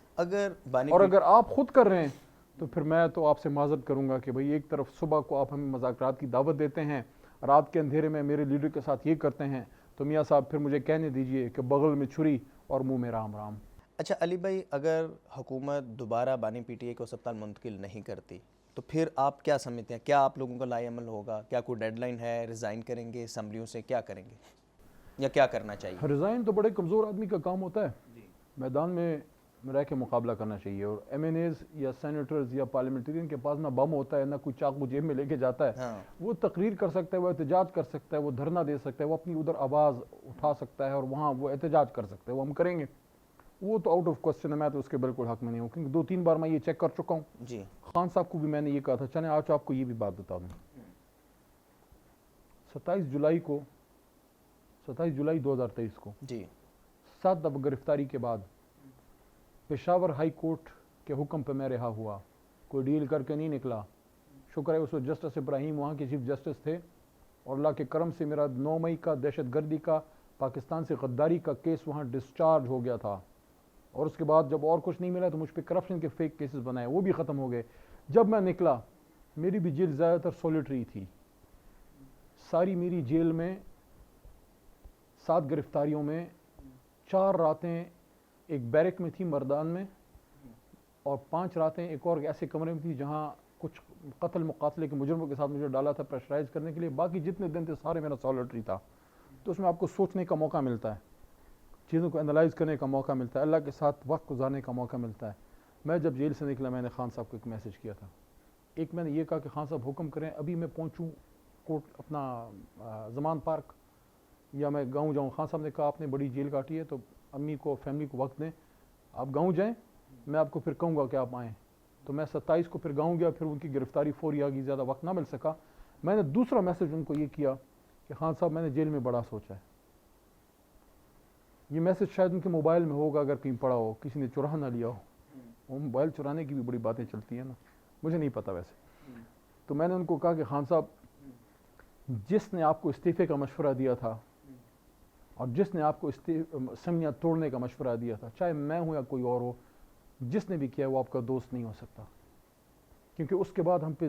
[SPEAKER 2] और अगर आप खुद कर रहे हैं, तो फिर मैं तो आपसे माजरत करूंगा कि भाई एक तरफ सुबह को आप हमें मुज़ाकरात की दावत देते हैं, रात के अंधेरे में मेरे लीडर के साथ ये करते हैं, तो मियाँ साहब फिर मुझे कहने दीजिए कि बगल में छुरी और मुंह में राम राम।
[SPEAKER 1] अच्छा अली भाई, अगर हुकूमत दोबारा बानी पीटीआई को अस्पताल मुंतकिल नहीं करती, तो फिर आप क्या समझते हैं, क्या आप लोगों का लाएअमल होगा? क्या कोई डेडलाइन है, रिज़ाइन करेंगे असम्बलियों से, क्या करेंगे या क्या करना चाहिए?
[SPEAKER 2] रिज़ाइन तो बड़े कमज़ोर आदमी का काम होता है, मैदान में रह के मुकाबला करना चाहिए। और MNAs या सेनेटर्स या पार्लियामेंटेरियन के पास ना बम होता है, ना कोई चाकू जेब में लेके जाता है।
[SPEAKER 1] हाँ।
[SPEAKER 2] वो तकरीर कर सकता है, वो एहतजाज कर सकता है, वो धरना दे सकता है, वो अपनी उधर आवाज़ उठा सकता है और वहाँ वो एहतजाज कर सकता है, वो हम करेंगे। वो तो आउट ऑफ क्वेश्चन है, मैं तो उसके बिल्कुल हक में नहीं हूँ, क्योंकि 2-3 बार मैं ये चेक कर चुका हूँ
[SPEAKER 1] जी।
[SPEAKER 2] खान साहब को भी मैंने ये कहा था। चले आज आपको ये भी बात बता दूँ, 27 जुलाई 2023 को
[SPEAKER 1] जी
[SPEAKER 2] 7 दफ़ा गिरफ्तारी के बाद पेशावर हाई कोर्ट के हुक्म पे मैं रिहा हुआ, कोई डील करके नहीं निकला। शुक्र है उस वक्त जस्टिस इब्राहिम वहाँ के चीफ जस्टिस थे, और अल्लाह के करम से मेरा 9 मई का दहशतगर्दी का, पाकिस्तान से गद्दारी का केस वहाँ डिस्चार्ज हो गया था। और उसके बाद जब और कुछ नहीं मिला तो मुझ पर करप्शन के फेक केसेस बनाए, वो भी ख़त्म हो गए। जब मैं निकला, मेरी भी जेल ज़्यादातर सॉलिटरी थी। सारी मेरी जेल में 7 गिरफ्तारियों में 4 रातें एक बैरक में थी मर्दान में, और 5 रातें एक और ऐसे कमरे में थी जहाँ कुछ कत्ल मुकातले के मुजरमों के साथ मुझे डाला था प्रेशराइज करने के लिए। बाकी जितने दिन थे सारे मेरा सॉलिटरी था। तो उसमें आपको सोचने का मौका मिलता है, चीज़ों को एनालाइज करने का मौका मिलता है, अल्लाह के साथ वक्त गुजारने का मौका मिलता है। मैं जब जेल से निकला, मैंने खान साहब को एक मैसेज किया था। एक मैंने ये कहा कि खान साहब हुक्म करें, अभी मैं पहुँचूँ कोर्ट अपना ज़मान पार्क, या मैं गाँव जाऊँ? खान साहब ने कहा आपने बड़ी जेल काटी है, तो अम्मी को फैमिली को वक्त दें, आप गाँव जाएँ, मैं आपको फिर कहूँगा कि आप आएँ। तो मैं 27 को फिर गाँव गया, फिर उनकी गिरफ्तारी फौरी आ गई, ज़्यादा वक्त ना मिल सका। मैंने दूसरा मैसेज उनको ये किया कि खान साहब मैंने जेल में बड़ा सोचा है। ये मैसेज शायद उनके मोबाइल में होगा, अगर कहीं पड़ा हो, किसी ने चुरा ना लिया हो। वो मोबाइल चुराने की भी बड़ी बातें चलती हैं ना, मुझे नहीं पता वैसे। तो मैंने उनको कहा कि खान साहब, जिसने आपको इस्तीफ़े का मशवरा दिया था और जिसने आपको असम्बलियाँ तोड़ने का मशवरा दिया था, चाहे मैं हूँ या कोई और हो, जिसने भी किया वो आपका दोस्त नहीं हो सकता। क्योंकि उसके बाद हम पे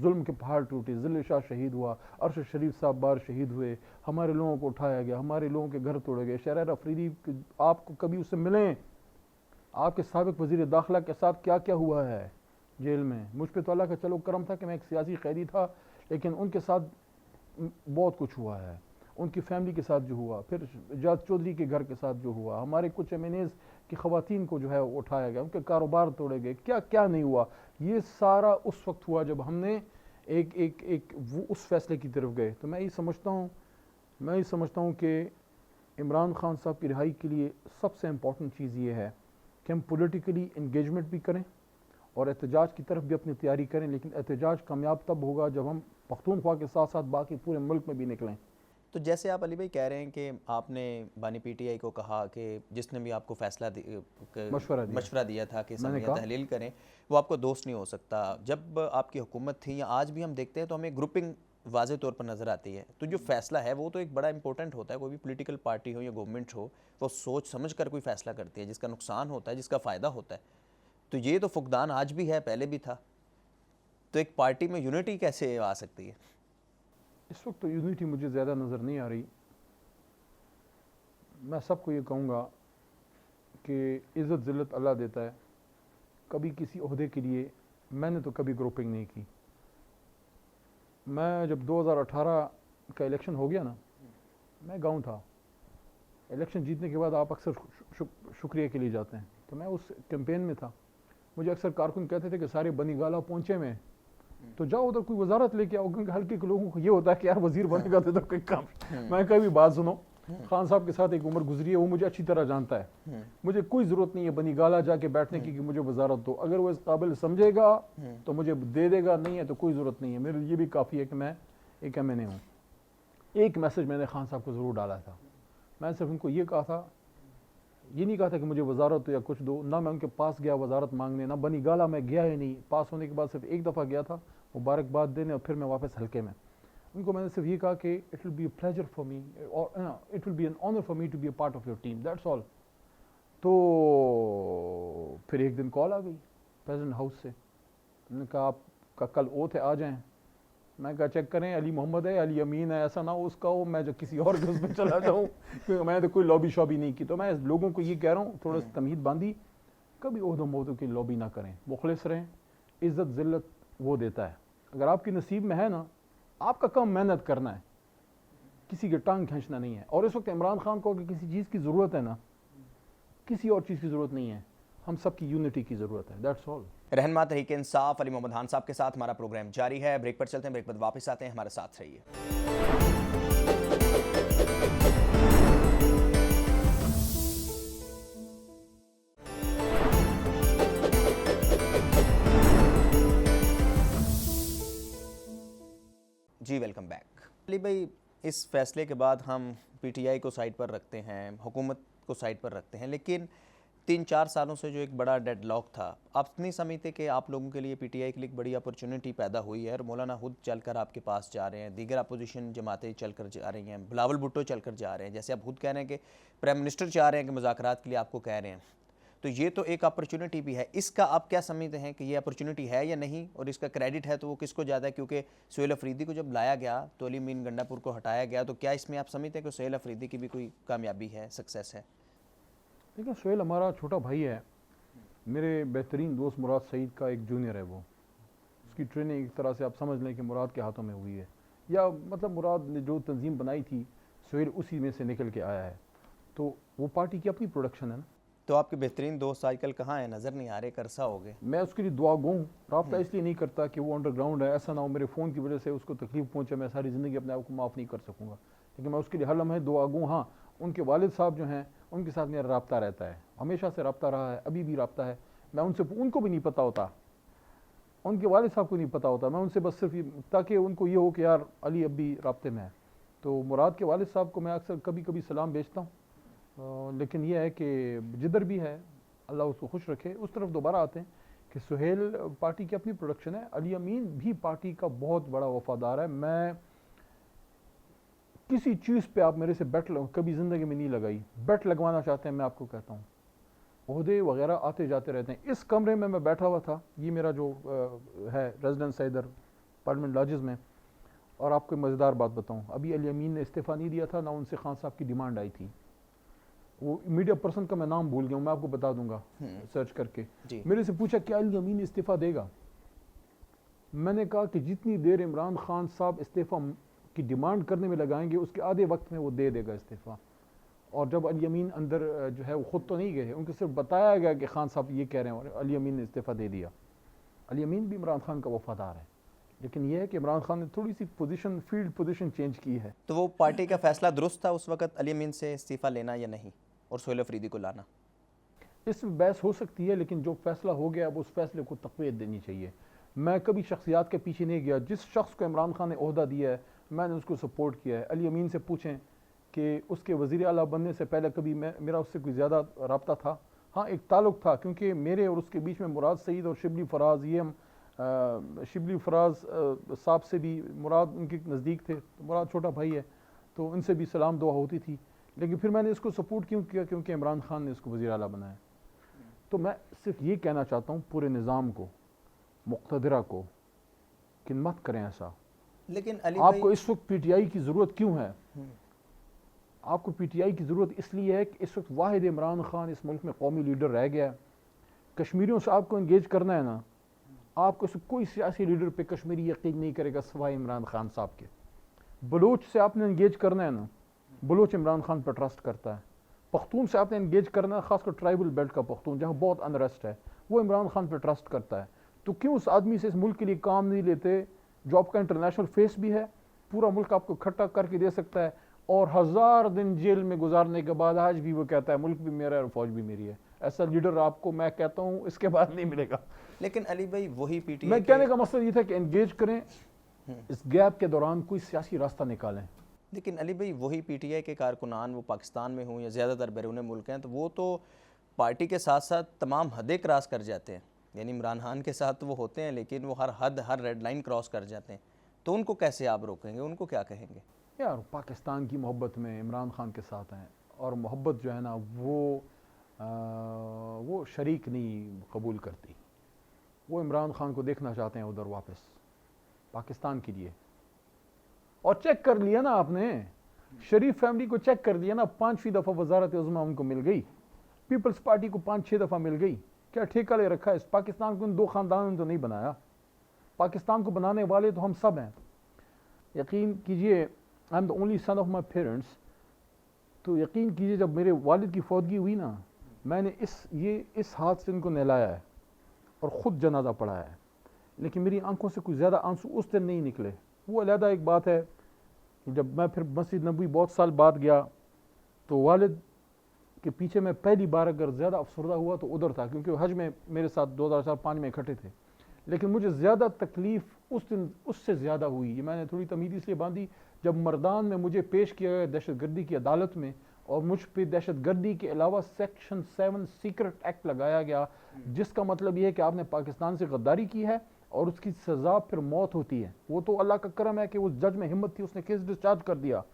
[SPEAKER 2] जुल्म के पहाड़ टूटे, ज़िल शाह शहीद हुआ, अरशद शरीफ साहब बार शहीद हुए, हमारे लोगों को उठाया गया, हमारे लोगों के घर तोड़े गए। शहर अफरीदी, आपको कभी उससे मिलें, आपके साबिक वज़ीर दाखिला के साथ क्या क्या हुआ है जेल में। मुझ पर तो अल्लाह का चलो करम था कि मैं एक सियासी कैदी था, लेकिन उनके साथ बहुत कुछ हुआ है। उनकी फैमिली के साथ जो हुआ, फिर जाद चौधरी के घर के साथ जो हुआ, हमारे कुछ MNAs की ख़वातीन को जो है उठाया गया, उनके कारोबार तोड़े गए, क्या क्या नहीं हुआ। ये सारा उस वक्त हुआ जब हमने एक वो उस फैसले की तरफ गए। तो मैं ये समझता हूँ कि इमरान खान साहब की रिहाई के लिए सबसे इम्पॉर्टेंट चीज़ ये है कि हम पॉलिटिकली इंगेजमेंट भी करें और एहतजाज की तरफ भी अपनी तैयारी करें। लेकिन एहतजाज कामयाब तब होगा जब हम पख्तूनख्वा के साथ साथ बाकी पूरे मुल्क में भी निकलें।
[SPEAKER 1] तो जैसे आप अली भाई कह रहे हैं कि आपने बानी पीटीआई को कहा कि जिसने भी आपको मशवरा दिया था कि असम्बलियाँ तहलील करें, वो आपको दोस्त नहीं हो सकता। जब आपकी हुकूमत थी या आज भी हम देखते हैं तो हमें ग्रुपिंग वाज़े तौर पर नज़र आती है। तो जो फैसला है वो तो एक बड़ा इंपॉर्टेंट होता है, कोई भी पॉलिटिकल पार्टी हो या गवर्नमेंट हो, वो सोच समझ कर कोई फ़ैसला करती है, जिसका नुकसान होता है, जिसका फ़ायदा होता है। तो ये तो फुकदान आज भी है, पहले भी था। तो एक पार्टी में यूनिटी कैसे आ सकती है?
[SPEAKER 2] इस वक्त तो यूनिटी मुझे ज़्यादा नज़र नहीं आ रही। मैं सबको ये कहूँगा कि इज़्ज़त ज़िल्लत अल्लाह देता है। कभी किसी ओहदे के लिए मैंने तो कभी ग्रुपिंग नहीं की। मैं जब 2018 का इलेक्शन हो गया ना, मैं गाँव था। इलेक्शन जीतने के बाद आप अक्सर शुक्रिया के लिए जाते हैं, तो मैं उस कैंपेन में था। मुझे अक्सर कारकुन कहते थे कि सारे बनीगाला पहुँचे में, तो जाओ उधर कोई वजारत लेके आओ, क्योंकि हल्के के लोगों को ये होता है कि यार वजीर बनेगा तो कोई काम। मैं कभी बात सुनो, खान साहब के साथ एक उम्र गुजरी है, वो मुझे अच्छी तरह जानता है। मुझे कोई ज़रूरत नहीं है बनीगाला जाके बैठने की कि मुझे वजारत दो। अगर वो इस काबिल समझेगा तो मुझे दे देगा, नहीं है तो कोई ज़रूरत नहीं है। मेरे लिए भी काफ़ी है कि मैं एक MNA हूँ। एक मैसेज मैंने खान साहब को ज़रूर डाला था। मैं सिर्फ उनको ये कहा था, ये नहीं कहा था कि मुझे वजारत हो या कुछ दो। ना मैं उनके पास गया वजारत मांगने, ना बनीगाला मैं गया ही नहीं। पास होने के बाद सिर्फ एक दफ़ा गया था मुबारकबाद देने, और फिर मैं वापस हल्के में। उनको मैंने सिर्फ ये कहा कि it will be a pleasure for me और it will be an honour for me to be a part of your team, that's all. तो फिर एक दिन कॉल आ गई प्रेसिडेंट हाउस से। उन्होंने कहा आपका कल ओथ है, आ जाएं। मैं कहा चेक करें, अली मोहम्मद है, अली अमीन है, ऐसा ना हो उसका हो मैं जो किसी और के उस पर चला जाऊँ, क्योंकि मैं तो कोई लॉबी शॉबी नहीं की। तो मैं लोगों को ये कह रहा हूँ, थोड़ा सा तमीद बांधी, कभी ओहदों मोहदों की लॉबी ना करें, मुखलिस रहें। इज़्ज़त ज़िल्लत वो देता है। अगर आपकी नसीब में है ना, आपका काम मेहनत करना है, किसी के टांग खींचना नहीं है। और इस वक्त इमरान खान को अगर किसी चीज़ की ज़रूरत है ना, किसी और चीज़ की ज़रूरत नहीं है, हम सबकी यूनिटी की ज़रूरत है, दैट्स ऑल।
[SPEAKER 1] रहनुमा तहरीक इंसाफ अली मोहम्मद खान साहब के साथ हमारा प्रोग्राम जारी है। ब्रेक पर चलते हैं, ब्रेक पर वापस आते हैं, हमारे साथ रहिए। जी वेलकम बैक। अली भाई, इस फैसले के बाद हम PTI को साइड पर रखते हैं, हुकूमत को साइड पर रखते हैं, लेकिन 3-4 सालों से जो एक बड़ा डेडलॉक था, आप नहीं समझते कि आप लोगों के लिए PTI के लिए एक बड़ी अपॉर्चुनिटी पैदा हुई है? और मौलाना खुद चलकर आपके पास जा रहे हैं, दीगर अपोजिशन जमातें चलकर जा रही हैं, बिलावल भुट्टो चलकर जा रहे हैं, जैसे आप खुद कह रहे हैं कि प्राइम मिनिस्टर चाह रहे हैं कि मुज़ाकरात के लिए आपको कह रहे हैं, तो ये तो एक अपॉर्चुनिटी भी है। इसका आप क्या समझते हैं कि ये अपॉर्चुनिटी है या नहीं, और इसका क्रेडिट है तो वो किसको ज़्यादा है? क्योंकि सुहेल अफरीदी को जब लाया गया तो अली अमीन गंडापुर को हटाया गया, तो क्या इसमें आप समझते हैं कि सुहेल अफरीदी की भी कोई कामयाबी है, सक्सेस है?
[SPEAKER 2] देखिए, सुहेल हमारा छोटा भाई है। मेरे बेहतरीन दोस्त मुराद सईद का एक जूनियर है। वो उसकी ट्रेनिंग एक तरह से आप समझ लें कि मुराद के हाथों में हुई है, या मतलब मुराद ने जो तंजीम बनाई थी, सुहेल उसी में से निकल के आया है। तो वो पार्टी की अपनी प्रोडक्शन है ना।
[SPEAKER 1] तो आपके बेहतरीन दोस्त आजकल कहाँ हैं? नज़र नहीं आ रहे, करसा हो गए।
[SPEAKER 2] मैं उसके लिए दुआ गो हूँ। रब्ता इसलिए नहीं करता कि वो अंडरग्राउंड है, ऐसा ना हो मेरे फ़ोन की वजह से उसको तकलीफ पहुँचे, मैं सारी ज़िंदगी अपने आप को माफ़ नहीं कर सकूँगा। लेकिन मैं उसके लिए हर लम्हे दुआ गो। हाँ, उनके वालिद साहब जो हैं, उनके साथ मेरा रब्ता रहता है, हमेशा से रब्ता रहा है, अभी भी रब्ता है। मैं उनसे, उनको भी नहीं पता होता, उनके वालिद साहब को नहीं पता होता, मैं उनसे बस सिर्फ ताकि उनको ये हो कि यार अली अब भी रब्ते में है। तो मुराद के वालिद साहब को मैं अक्सर कभी कभी सलाम भेजता हूँ। लेकिन यह है कि जिधर भी है अल्लाह उसको खुश रखे। उस तरफ दोबारा आते हैं कि सुहेल पार्टी की अपनी प्रोडक्शन है, अली अमीन भी पार्टी का बहुत बड़ा वफादार है। मैं किसी चीज़ पे आप मेरे से बेट कभी ज़िंदगी में नहीं लगाई, बेट लगवाना चाहते हैं मैं आपको कहता हूँ। ओहदे वगैरह आते जाते रहते हैं। इस कमरे में मैं बैठा हुआ था, ये मेरा जो है रेजिडेंस है इधर पार्लियामेंट लॉजेस में। और आपको मज़ेदार बात बताऊँ, अभी अली अमीन ने इस्तीफ़ा नहीं दिया था, ना उनसे खान साहब की डिमांड आई थी। वो मीडिया पर्सन का मैं नाम भूल गया हूँ, मैं आपको बता दूंगा सर्च करके। मेरे से पूछा क्या अली अमीन इस्तीफ़ा देगा? मैंने कहा कि जितनी देर इमरान खान साहब इस्तीफ़ा की डिमांड करने में लगाएंगे, उसके आधे वक्त में वो दे देगा इस्तीफ़ा। और जब अली अमीन अंदर जो है वो ख़ुद तो नहीं गए, उनको सिर्फ बताया गया कि खान साहब ये कह रहे हैं, और अली अमीन ने इस्तीफ़ा दे दिया। अली अमीन भी इमरान खान का वफादार है, लेकिन यह है कि इमरान खान ने थोड़ी सी पोजीशन, फील्ड पोजीशन चेंज की है।
[SPEAKER 1] तो वो पार्टी का फैसला दुरुस्त था उस वक्त, अली अमीन से इस्तीफ़ा लेना या नहीं, और सुहेल अफरीदी को लाना?
[SPEAKER 2] इसमें बहस हो सकती है, लेकिन जो फैसला हो गया अब उस फैसले को तक़वीयत देनी चाहिए। मैं कभी शख्सियात के पीछे नहीं गया। जिस शख्स को इमरान खान ने ओहदा दिया है, मैंने उसको सपोर्ट किया है। अली अमीन से पूछें कि उसके वज़ीर आला बनने से पहले कभी मेरा उससे कोई ज़्यादा रब्ता था? हाँ, एक ताल्लुक़ था, क्योंकि मेरे और उसके बीच में मुराद सईद और शिबली फराज, ये हम शिबली फराज साहब से भी मुराद उनके नज़दीक थे, तो मुराद छोटा भाई है, तो उनसे भी सलाम दुआ होती थी। लेकिन फिर मैंने इसको सपोर्ट क्यों किया? क्योंकि इमरान खान ने इसको वज़ीर आला बनाया। तो मैं सिर्फ ये कहना चाहता हूँ पूरे निज़ाम को, मुक़्तदिरा को, कि मत करें ऐसा।
[SPEAKER 1] लेकिन अली
[SPEAKER 2] आपको इस वक्त PTI की ज़रूरत क्यों है? आपको PTI की ज़रूरत इसलिए है कि इस वक्त वाहिद इमरान खान इस मुल्क में कौमी लीडर रह गया है। कश्मीरियों से आपको इंगेज करना है ना, आपको कोई सियासी लीडर पे कश्मीरी यकीन नहीं करेगा सिवाय इमरान खान साहब के। बलोच से आपने इंगेज करना है ना, बलोच इमरान खान पर ट्रस्ट करता है। पख्तून से आपने इंगेज करना है, खासकर ट्राइबल बेल्ट का पख्तून जहाँ बहुत अनरेस्ट है, वो इमरान खान पर ट्रस्ट करता है। तो क्यों उस आदमी से इस मुल्क के लिए काम नहीं लेते जो आपका इंटरनेशनल फेस भी है, पूरा मुल्क आपको इकट्ठा करके दे सकता है, और 1000 दिन जेल में गुजारने के बाद आज भी वो कहता है मुल्क भी मेरा है और फौज भी मेरी है। ऐसा लीडर आपको मैं कहता हूँ इसके बाद नहीं मिलेगा।
[SPEAKER 1] लेकिन अली भाई वही PTI
[SPEAKER 2] मैं कहने का मकसद ये था कि एंगेज करें, इस गैप के दौरान कोई सियासी रास्ता निकालें।
[SPEAKER 1] लेकिन अली भाई वही PTI के कारकुनान वो पाकिस्तान में हों या ज़्यादातर बैरून मुल्क हैं, तो वो तो पार्टी के साथ साथ तमाम हदें क्रॉस कर जाते हैं। यानी इमरान खान के साथ वो होते हैं लेकिन वो हर हद, हर रेड लाइन क्रॉस कर जाते हैं। तो उनको कैसे आप रोकेंगे, उनको क्या कहेंगे?
[SPEAKER 2] यार पाकिस्तान की मोहब्बत में इमरान खान के साथ हैं, और मोहब्बत जो है ना वो शरीक नहीं कबूल करती। वो इमरान खान को देखना चाहते हैं उधर वापस पाकिस्तान के लिए। और चेक कर लिया ना आपने, शरीफ फैमिली को चेक कर लिया ना, 5वीं दफ़ा वजारत उज़्मा उनको मिल गई, पीपल्स पार्टी को 5-6 दफ़ा मिल गई। क्या ठेका ले रखा है इस पाकिस्तान को? इन दो ख़ानदानों ने तो नहीं बनाया, पाकिस्तान को बनाने वाले तो हम सब हैं। यकीन कीजिए, I am the only son of my parents. तो यकीन कीजिए जब मेरे वालिद की फौतगी हुई ना, मैंने इस हाथ से इनको नहलाया है और ख़ुद जनाजा पढ़ाया है, लेकिन मेरी आंखों से कुछ ज़्यादा आंसू उस दिन नहीं निकले। वो अलहदा एक बात है। जब मैं फिर मस्जिद नबवी बहुत साल बाद गया तो वालिद के पीछे मैं पहली बार अगर ज़्यादा अफसरदा हुआ तो उधर था, क्योंकि हज में मेरे साथ 2005 में इकट्ठे थे। लेकिन मुझे ज़्यादा तकलीफ़ उस दिन उससे ज़्यादा हुई। ये मैंने थोड़ी तमीज़ इसलिए बांधी, जब मर्दान में मुझे पेश किया गया दहशतगर्दी की अदालत में, और मुझ पर दहशतगर्दी के अलावा सेक्शन 7 सीक्रेट एक्ट लगाया गया, जिसका मतलब ये है कि आपने पाकिस्तान से गद्दारी की है और उसकी सज़ा फिर मौत होती है। वो तो अल्लाह का करम है कि उस जज में हिम्मत थी, उसने केस डिस्चार्ज कर दिया।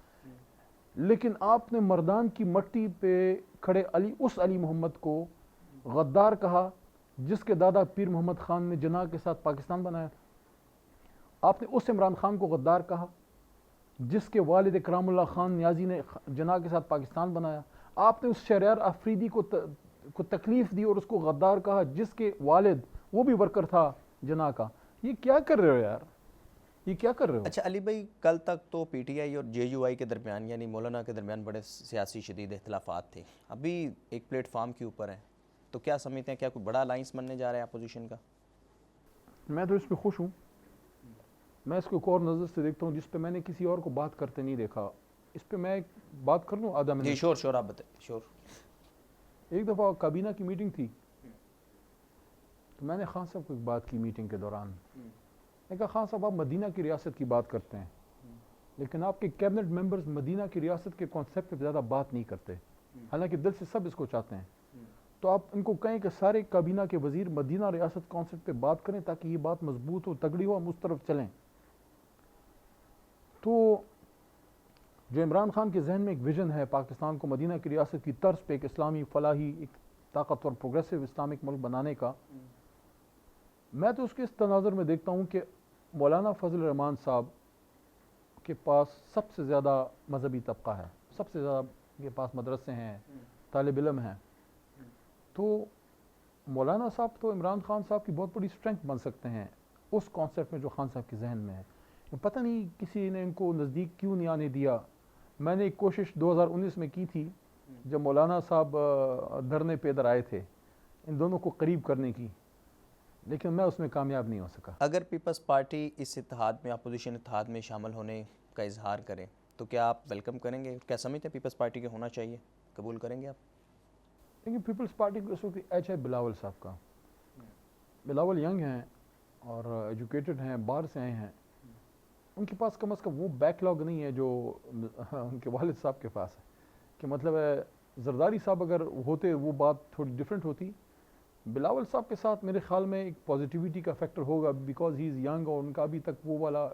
[SPEAKER 2] लेकिन आपने मर्दान की मट्टी पे खड़े उस अली मोहम्मद को गद्दार कहा जिसके दादा पीर मोहम्मद खान ने जिन्ना के साथ पाकिस्तान बनाया था। आपने उस इमरान खान को गद्दार कहा जिसके वालिद इकरामुल्लाह खान नियाजी ने जिन्ना के साथ पाकिस्तान बनाया। आपने उस शहरयार अफरीदी को तकलीफ़ दी और उसको गद्दार कहा जिसके वालिद वो भी वर्कर था जिन्ना का। ये क्या कर रहे हो यार, ये क्या कर रहे हो?
[SPEAKER 1] अच्छा अली भाई, कल तक तो PTI और JUI के दरमियान यानी मौलाना के दरमियान बड़े सियासी शदीद इख्तिलाफात थे, अभी एक प्लेटफार्म के ऊपर हैं, तो क्या समझते हैं, क्या कोई बड़ा अलाइंस बनने जा रहा है अपोजिशन का?
[SPEAKER 2] मैं तो इस पर खुश हूँ। मैं इसको एक और नज़र से देखता हूँ जिस पे मैंने किसी और को बात करते नहीं देखा। इस पे मैं एक बात कर लूँ आधा मिनट?
[SPEAKER 1] जी श्योर, आप बताइए। श्योर।
[SPEAKER 2] एक दफ़ा काबीना की मीटिंग थी, तो मैंने खान साहब को एक बात की मीटिंग के दौरान। मैंने कहा खान साहब आप मदीना की रियासत की बात करते हैं, लेकिन आपके कैबिनेट मेंबर्स मदीना की रियासत के कॉन्सेप्ट पे ज़्यादा बात नहीं करते, हालांकि दिल से सब इसको चाहते हैं। तो आप इनको कहें कि सारे काबीना के वजीर मदीना रियासत कॉन्सेप्ट पे बात करें ताकि ये बात मजबूत हो, तगड़ी हो, हम उस तरफ चलें। तो जो इमरान खान के जहन में एक विजन है पाकिस्तान को मदीना की रियासत की तर्ज पे एक इस्लामी फलाही, एक ताकतवर प्रोग्रेसिव इस्लामिक मुल्क बनाने का, मैं तो उसके इस तनाज़ुर में देखता हूँ कि मौलाना फजल रहमान साहब के पास सबसे ज़्यादा मजहबी तबका है, सबसे ज़्यादा के पास मदरसे हैं, तालिब इल्म हैं। तो मौलाना साहब तो इमरान खान साहब की बहुत बड़ी स्ट्रेंथ बन सकते हैं उस कॉन्सेप्ट में जो खान साहब के जहन में है। पता नहीं किसी ने इनको नज़दीक क्यों नहीं आने दिया। मैंने एक कोशिश 2019 में की थी जब मौलाना साहब धरने पे इधर आए थे, इन दोनों को करीब करने की, लेकिन मैं उसमें कामयाब नहीं हो सका।
[SPEAKER 1] अगर पीपल्स पार्टी इस इत्तेहाद में, अपोजिशन इत्तेहाद में शामिल होने का इजहार करे तो क्या आप वेलकम करेंगे? क्या समझते हैं पीपल्स पार्टी के होना चाहिए, कबूल करेंगे आप?
[SPEAKER 2] लेकिन पीपल्स पार्टी को इस वक्त एच है बिलावल साहब का। बिलावल यंग हैं और एजुकेटेड हैं, बाहर से आए हैं, उनके पास कम अज़ कम वो बैकलॉग नहीं है जो उनके वालिद साहब के पास है। कि मतलब है जरदारी साहब अगर होते वो बात थोड़ी डिफरेंट होती। बिलावल साहब के साथ मेरे ख्याल में एक पॉजिटिविटी का फैक्टर होगा बिकॉज ही इज़ यंग, और उनका अभी तक वो वाला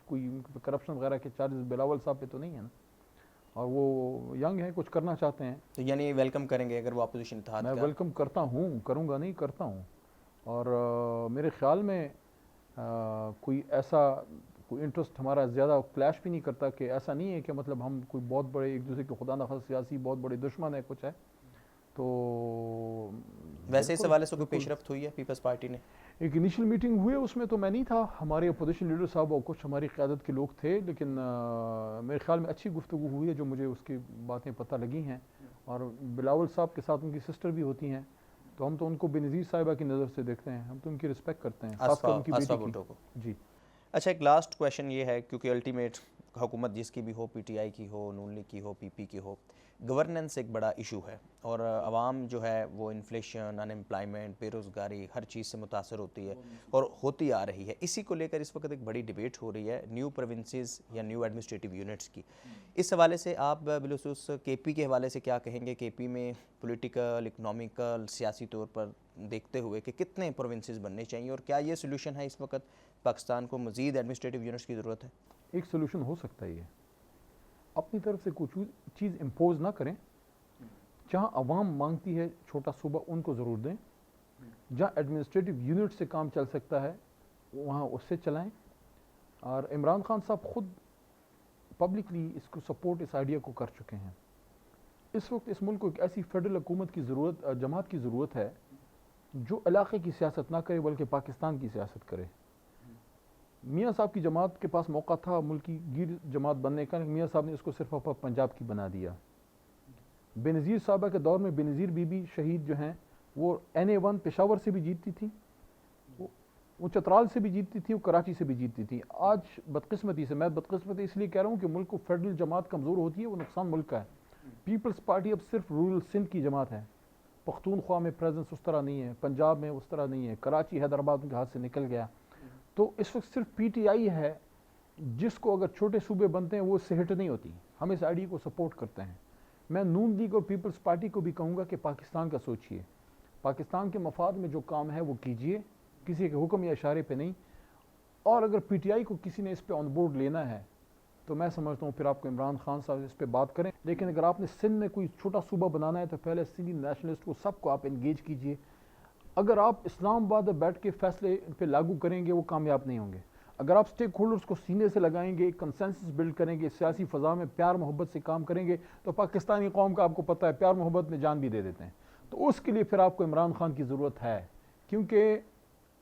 [SPEAKER 2] कोई करप्शन वगैरह के चार्जेस बिलावल साहब पे तो नहीं है ना, और वो यंग है, कुछ करना चाहते हैं।
[SPEAKER 1] तो यानी वेलकम करेंगे अगर वो अपोजिशन इत्तेहाद?
[SPEAKER 2] मैं वेलकम करता हूँ, करूँगा नहीं, करता हूँ। और मेरे ख्याल में कोई ऐसा कोई इंटरेस्ट हमारा ज़्यादा क्लैश भी नहीं करता, कि ऐसा नहीं है कि मतलब हम कोई बहुत बड़े एक दूसरे के खुदा न खास्ता सियासी बहुत बड़े दुश्मन है कुछ है। तो
[SPEAKER 1] वैसे इस हवाले से कोई पेशरफ्त हुई है पीपल्स पार्टी ने?
[SPEAKER 2] एक इनिशियल मीटिंग हुई है, उसमें तो मैं नहीं था, हमारे अपोजिशन लीडर साहब और कुछ हमारी क़यादत के लोग थे, लेकिन मेरे ख्याल में अच्छी गुफ्तगू हुई है जो मुझे उसकी बातें पता लगी हैं। और बिलावल साहब के साथ उनकी सिस्टर भी होती हैं, तो हम तो उनको बेनज़ीर साहिबा की नज़र से देखते हैं, हम तो उनकी रिस्पेक्ट करते हैं, खासकर उनकी बेटी की। जी
[SPEAKER 1] अच्छा, एक लास्ट क्वेश्चन ये है, क्योंकि अल्टीमेट हुकूमत जिसकी भी हो, पीटीआई की हो, नून लीग की हो, पीपी की हो, गवर्नेंस एक बड़ा इशू है और आवाम जो है वो इन्फ्लेशन, अनएम्प्लॉयमेंट, बेरोज़गारी हर चीज़ से मुतासर होती है और होती आ रही है। इसी को लेकर इस वक्त एक बड़ी डिबेट हो रही है न्यू प्रोविंसेस या न्यू एडमिनिस्ट्रेटिव यूनिट्स की। इस हवाले से आप बिलखुसूस केपी के हवाले से क्या कहेंगे? केपी में पॉलिटिकल, इकनॉमिकल, सियासी तौर पर देखते हुए कि कितने प्रोविंसेस बनने चाहिए और क्या ये सोल्यूशन है इस वक्त पाकिस्तान को मज़ीद एडमिनिस्ट्रेटिव यूनिट्स की ज़रूरत है?
[SPEAKER 2] एक सोल्यूशन हो सकता है, ये अपनी तरफ से कुछ चीज़ इम्पोज ना करें। जहाँ अवाम मांगती है छोटा सूबा, उनको ज़रूर दें। जहाँ एडमिनिस्ट्रेटिव यूनिट से काम चल सकता है वहाँ उससे चलाएं। और इमरान खान साहब खुद पब्लिकली इसको सपोर्ट, इस आइडिया को कर चुके हैं। इस वक्त इस मुल्क को एक ऐसी फेडरल हुकूमत की ज़रूरत, जमात की ज़रूरत है जो इलाके की सियासत ना करे बल्कि पाकिस्तान की सियासत करे। मियाँ साहब की जमात के पास मौका था मुल्क की गिर जमात बनने का, मियाँ साहब ने इसको सिर्फ पंजाब की बना दिया। बेनज़ीर साहबा के दौर में बेनज़ीर बीबी शहीद जो हैं वो NA1 पेशावर से भी जीतती थी, वो चतराल से भी जीतती थी, वो कराची से भी जीतती थी। आज बदकिस्मती से, मैं बदकिस्मती इसलिए कह रहा हूँ कि मुल्क को फेडरल जमात कमज़ोर होती है, वो नुकसान मुल्क का है। पीपल्स पार्टी अब सिर्फ रूरल सिंध की जमात है। पख्तूनख्वा में प्रेजेंस उस तरह नहीं है, पंजाब में उस तरह नहीं है, कराची हैदराबाद उनके हाथ से निकल गया। तो इस वक्त सिर्फ PTI है जिसको अगर छोटे सूबे बनते हैं वो इससे हिट नहीं होती। हम इस आइडिया को सपोर्ट करते हैं। मैं नून लीग और पीपल्स पार्टी को भी कहूँगा कि पाकिस्तान का सोचिए, पाकिस्तान के मफाद में जो काम है वो कीजिए, किसी के हुक्म या इशारे पे नहीं। और अगर PTI को किसी ने इस पे ऑन बोर्ड लेना है तो मैं समझता हूँ फिर आपको इमरान खान साहब इस पे बात करें। लेकिन अगर आपने सिंध में कोई छोटा सूबा बनाना है तो पहले सिंधी नेशनलिस्ट को सबको आप इंगेज कीजिए। अगर आप इस्लामाबाद में बैठ के फैसले पे लागू करेंगे वो कामयाब नहीं होंगे। अगर आप स्टेक होल्डर्स को सीने से लगाएंगे, एक कंसेंसस बिल्ड करेंगे, सियासी फ़ज़ा में प्यार मोहब्बत से काम करेंगे, तो पाकिस्तानी कौम का आपको पता है प्यार मोहब्बत में जान भी दे देते हैं। तो उसके लिए फिर आपको इमरान खान की ज़रूरत है, क्योंकि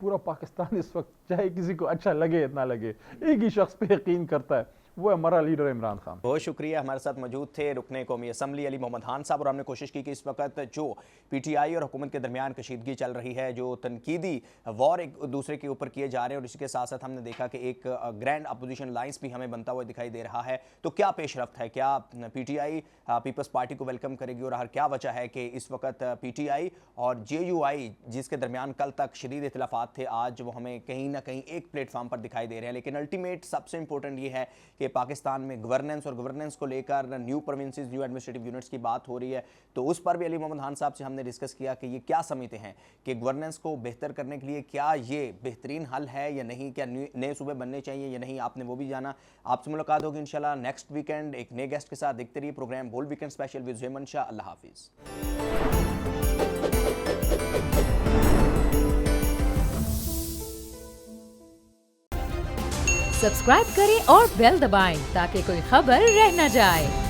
[SPEAKER 2] पूरा पाकिस्तान इस वक्त चाहे किसी को अच्छा लगे ना लगे एक ही शख्स पे यकीन करता है, वो हमारा लीडर इमरान खान।
[SPEAKER 1] बहुत शुक्रिया। हमारे साथ मौजूद थे रुकने कौमी असम्बली अली मोहम्मद खान साहब, और हमने कोशिश की कि इस वक्त जो PTI और हुकूमत के दरमियान कशीदगी चल रही है, जो तनकीदी वॉर एक दूसरे के ऊपर किए जा रहे हैं, और इसी के साथ साथ हमने देखा कि एक ग्रैंड अपोजिशन लाइंस भी हमें बनता हुआ दिखाई दे रहा है। तो क्या पेशरफ्त है, क्या PTI पीपल्स पार्टी को वेलकम करेगी, और हर क्या वजह है कि इस वक्त PTI और JUI जिसके दरमियान कल तक शदीद इख्तिलाफात थे, आज वो हमें कहीं ना कहीं एक प्लेटफॉर्म पर दिखाई दे रहे हैं। लेकिन अल्टीमेट सबसे इंपॉर्टेंट ये है कि पाकिस्तान में गवर्नेंस और गवर्नेंस को लेकर new provinces, new administrative units की बात हो रही है। तो उस पर भी अली मोहम्मद खान साहब से हमने डिस्कस किया कि ये क्या समझते हैं कि गवर्नेंस को बेहतर करने के लिए क्या ये बेहतरीन हल है या नहीं, क्या नए सूबे बनने चाहिए या नहीं, आपने वो भी जाना। आपसे मुलाकात होगी इंशाल्लाह नेक्स्ट वीकेंड एक नए गेस्ट के साथ। देखते रहिए program bold weekend special with Zuhaib Mansha. अल्लाह हाफिज़।
[SPEAKER 3] सब्सक्राइब करें और बेल दबाएं ताकि कोई खबर रह न जाए।